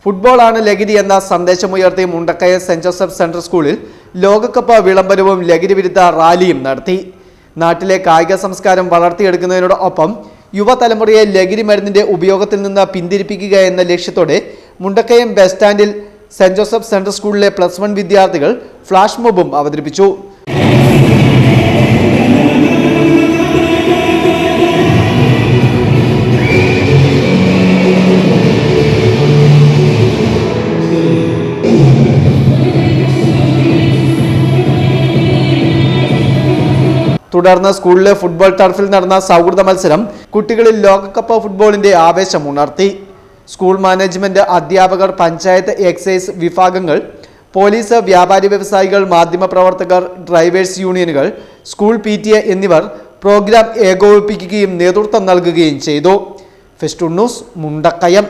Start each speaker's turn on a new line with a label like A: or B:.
A: ഫുട്ബോളാണ് ലഹരി എന്ന സന്ദേശമുയർത്തി മുണ്ടക്കയ സെന്റ് ജോസഫ് സെൻട്രൽ സ്കൂളിൽ ലോകകപ്പ് വിളംബരവും ലഹരി വിരുദ്ധ റാലിയും നടത്തി. നാട്ടിലെ കായിക സംസ്കാരം വളർത്തിയെടുക്കുന്നതിനോടൊപ്പം യുവതലമുറയെ ലഹരി മരുന്നിന്റെ ഉപയോഗത്തിൽ നിന്ന് പിന്തിരിപ്പിക്കുക എന്ന ലക്ഷ്യത്തോടെ മുണ്ടക്കയം ബസ് സ്റ്റാൻഡിൽ സെന്റ് ജോസഫ് സെൻട്രൽ സ്കൂളിലെ +1 വിദ്യാർത്ഥികൾ ഫ്ലാഷ് മോബും അവതരിപ്പിച്ചു. തുടർന്ന് സ്കൂളിലെ ഫുട്ബോൾ ടർഫിൽ നടന്ന സൗഹൃദ മത്സരം കുട്ടികളിൽ ലോകകപ്പ് ഫുട്ബോളിന്റെ ആവേശം ഉണർത്തി. സ്കൂൾ മാനേജ്മെന്റ്, അധ്യാപകർ, പഞ്ചായത്ത്, എക്സൈസ് വിഭാഗങ്ങൾ, പോലീസ്, വ്യാപാരി വ്യവസായികൾ, മാധ്യമപ്രവർത്തകർ, ഡ്രൈവേഴ്സ് യൂണിയനുകൾ, സ്കൂൾ PTA എന്നിവർ പ്രോഗ്രാം ഏകോപിപ്പിക്കുകയും നേതൃത്വം നൽകുകയും ചെയ്തു. Festoon news, Mundakayam.